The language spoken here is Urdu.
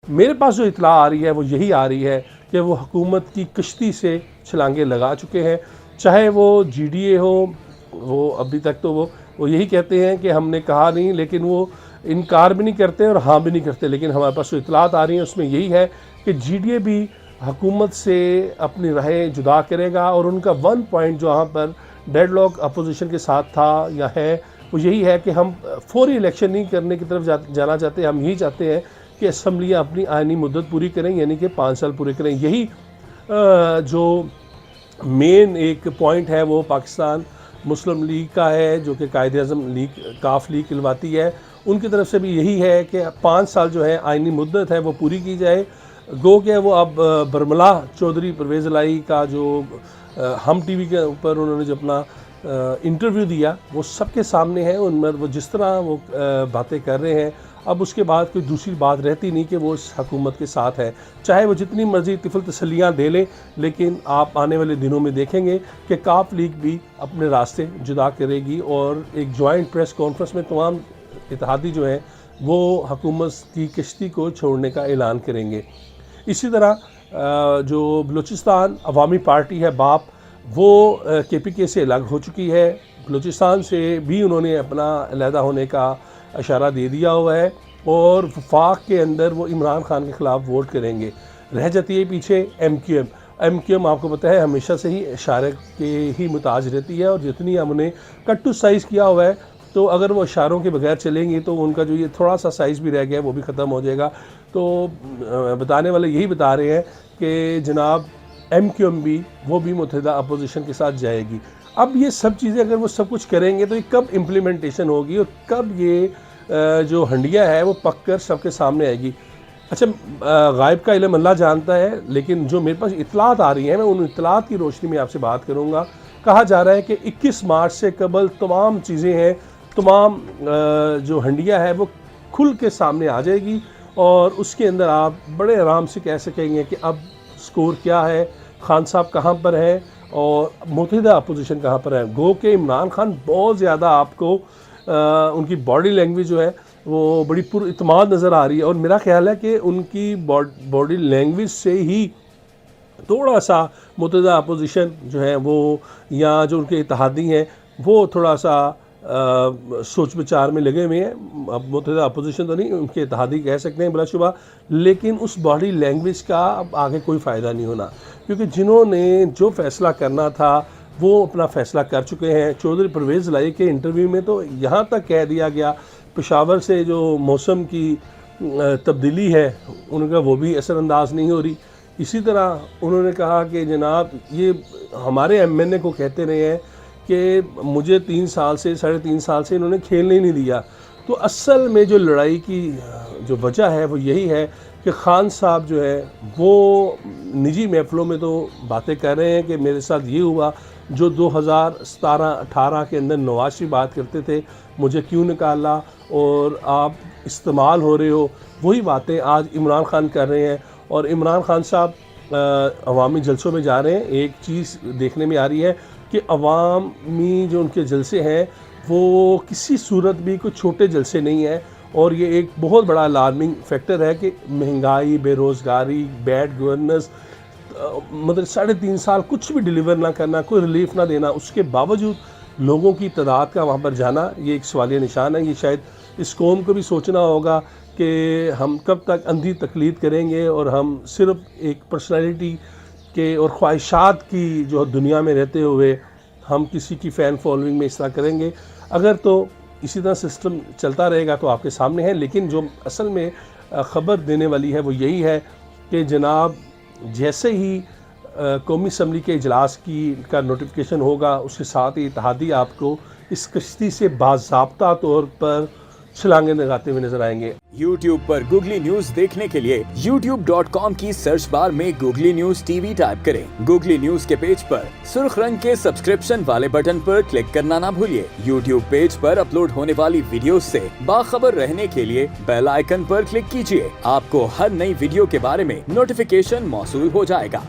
میرے پاس جو اطلاع آ رہی ہے وہ یہی آ رہی ہے کہ وہ حکومت کی کشتی سے چھلانگیں لگا چکے ہیں، چاہے وہ جی ڈی اے ہو، وہ ابھی تک تو وہ یہی کہتے ہیں کہ ہم نے کہا نہیں، لیکن وہ انکار بھی نہیں کرتے اور ہاں بھی نہیں کرتے، لیکن ہمارے پاس جو اطلاعات آ رہی ہیں اس میں یہی ہے کہ جی ڈی اے بھی حکومت سے اپنی راہیں جدا کرے گا، اور ان کا ون پوائنٹ جو وہاں پر ڈیڈ لاک اپوزیشن کے ساتھ تھا یا ہے وہ یہی ہے کہ ہم فوری الیکشن نہیں کرنے کی طرف جانا چاہتے، ہم یہی چاہتے ہیں کہ اسمبلیاں اپنی آئینی مدت پوری کریں، یعنی کہ 5 سال پورے کریں۔ یہی جو مین ایک پوائنٹ ہے وہ پاکستان مسلم لیگ کا ہے، جو کہ قائد اعظم لیگ کاف لیگ کہلواتی ہے، ان کی طرف سے بھی یہی ہے کہ 5 سال جو ہے آئینی مدت ہے وہ پوری کی جائے۔ گو کہ وہ اب برملا چودھری پرویز الہی کا جو ہم ٹی وی کے اوپر انہوں نے جو اپنا انٹرویو دیا وہ سب کے سامنے ہے، ان میں وہ جس طرح وہ باتیں کر رہے ہیں، اب اس کے بعد کوئی دوسری بات رہتی نہیں کہ وہ اس حکومت کے ساتھ ہے، چاہے وہ جتنی مرضی طفل تسلیاں دے لیں، لیکن آپ آنے والے دنوں میں دیکھیں گے کہ کاف لیگ بھی اپنے راستے جدا کرے گی، اور ایک جوائنٹ پریس کانفرنس میں تمام اتحادی جو ہیں وہ حکومت کی کشتی کو چھوڑنے کا اعلان کریں گے۔ اسی طرح جو بلوچستان عوامی پارٹی ہے باپ، وہ کے پی کے سے الگ ہو چکی ہے، بلوچستان سے بھی انہوں نے اپنا علیحدہ ہونے کا اشارہ دے دیا ہوا ہے، اور وفاق کے اندر وہ عمران خان کے خلاف ووٹ کریں گے۔ رہ جاتی ہے پیچھے ایم کیو ایم آپ کو پتہ ہے ہمیشہ سے ہی اشارے کے ہی محتاج رہتی ہے، اور جتنی ہم نے کٹ ٹو سائز کیا ہوا ہے، تو اگر وہ اشاروں کے بغیر چلیں گی تو ان کا جو یہ تھوڑا سا سائز بھی رہ گیا وہ بھی ختم ہو جائے گا۔ تو بتانے والے یہی بتا رہے ہیں کہ جناب ایم کیو ایم بھی وہ بھی متحدہ اپوزیشن کے ساتھ جائے گی۔ اب یہ سب چیزیں اگر وہ سب کچھ کریں گے تو یہ کب امپلیمنٹیشن ہوگی، اور کب یہ جو ہنڈیا ہے وہ پک کر سب کے سامنے آئے گی؟ اچھا، غائب کا علم اللہ جانتا ہے، لیکن جو میرے پاس اطلاعات آ رہی ہیں میں ان اطلاعات کی روشنی میں آپ سے بات کروں گا۔ کہا جا رہا ہے کہ 21 مارچ سے قبل تمام چیزیں ہیں، تمام جو ہنڈیا ہے وہ کھل کے سامنے آ جائے گی، اور اس کے اندر آپ بڑے آرام سے کہہ سکیں گے کہ اب سکور کیا ہے، خان صاحب کہاں پر ہے اور متحدہ اپوزیشن کہاں پر ہے۔ گو کہ عمران خان بہت زیادہ آپ کو ان کی باڈی لینگویج جو ہے وہ بڑی پر اعتماد نظر آ رہی ہے، اور میرا خیال ہے کہ ان کی باڈی لینگویج سے ہی تھوڑا سا متحدہ اپوزیشن جو ہے وہ، یا جو ان کے اتحادی ہیں وہ تھوڑا سا سوچ بچار میں لگے ہوئے ہیں۔ اب متحدہ اپوزیشن تو نہیں، ان کے اتحادی کہہ سکتے ہیں بلا شبہ، لیکن اس باڈی لینگویج کا اب آگے کوئی فائدہ نہیں ہونا، کیونکہ جنہوں نے جو فیصلہ کرنا تھا وہ اپنا فیصلہ کر چکے ہیں۔ چودھری پرویز الہی کے انٹرویو میں تو یہاں تک کہہ دیا گیا پشاور سے جو موسم کی تبدیلی ہے ان کا وہ بھی اثر انداز نہیں ہو رہی۔ اسی طرح انہوں نے کہا کہ جناب یہ ہمارے ایم این اے کو کہتے رہے ہیں کہ مجھے 3 سال سے 3.5 سال سے انہوں نے کھیلنے ہی نہیں دیا۔ تو اصل میں جو لڑائی کی جو وجہ ہے وہ یہی ہے کہ خان صاحب جو ہے وہ نجی محفلوں میں تو باتیں کر رہے ہیں کہ میرے ساتھ یہ ہوا جو 2017-18 کے اندر نواز شریف بات کرتے تھے، مجھے کیوں نکالا اور آپ استعمال ہو رہے ہو، وہی باتیں آج عمران خان کر رہے ہیں۔ اور عمران خان صاحب عوامی جلسوں میں جا رہے ہیں، ایک چیز دیکھنے میں آ رہی ہے کہ عوامی جو ان کے جلسے ہیں وہ کسی صورت بھی کوئی چھوٹے جلسے نہیں ہیں، اور یہ ایک بہت بڑا الارمنگ فیکٹر ہے کہ مہنگائی، بے روزگاری، بیڈ گورننس، مطلب 3.5 سال کچھ بھی ڈیلیور نہ کرنا، کوئی ریلیف نہ دینا، اس کے باوجود لوگوں کی تعداد کا وہاں پر جانا، یہ ایک سوالیہ نشان ہے۔ یہ شاید اس قوم کو بھی سوچنا ہوگا کہ ہم کب تک اندھی تقلید کریں گے، اور ہم صرف ایک پرسنالٹی کے اور خواہشات کی جو دنیا میں رہتے ہوئے ہم کسی کی فین فالوئنگ میں اس طرح کریں گے۔ اگر تو اسی طرح سسٹم چلتا رہے گا تو آپ کے سامنے ہے، لیکن جو اصل میں خبر دینے والی ہے وہ یہی ہے کہ جناب جیسے ہی قومی اسمبلی کے اجلاس کا نوٹیفیکیشن ہوگا، اس کے ساتھ ہی اتحادی آپ کو اس کشتی سے باضابطہ طور پر چھلانگیں لگاتے ہوئے نظر آئیں گے۔ یوٹیوب پر گوگلی نیوز دیکھنے کے لیے youtube.com کی سرچ بار میں googly news T V type کریں۔ گوگلی نیوز کے پیج پر سرخ رنگ کے سبسکرپشن والے بٹن پر کلک کرنا نہ بھولیے۔ یوٹیوب پیج پر اپلوڈ ہونے والی ویڈیوز سے باخبر رہنے کے لیے بیل آئیکن پر کلک کیجیے۔ آپ کو ہر نئی ویڈیو کے بارے میں نوٹیفیکیشن موصول ہو جائے گا۔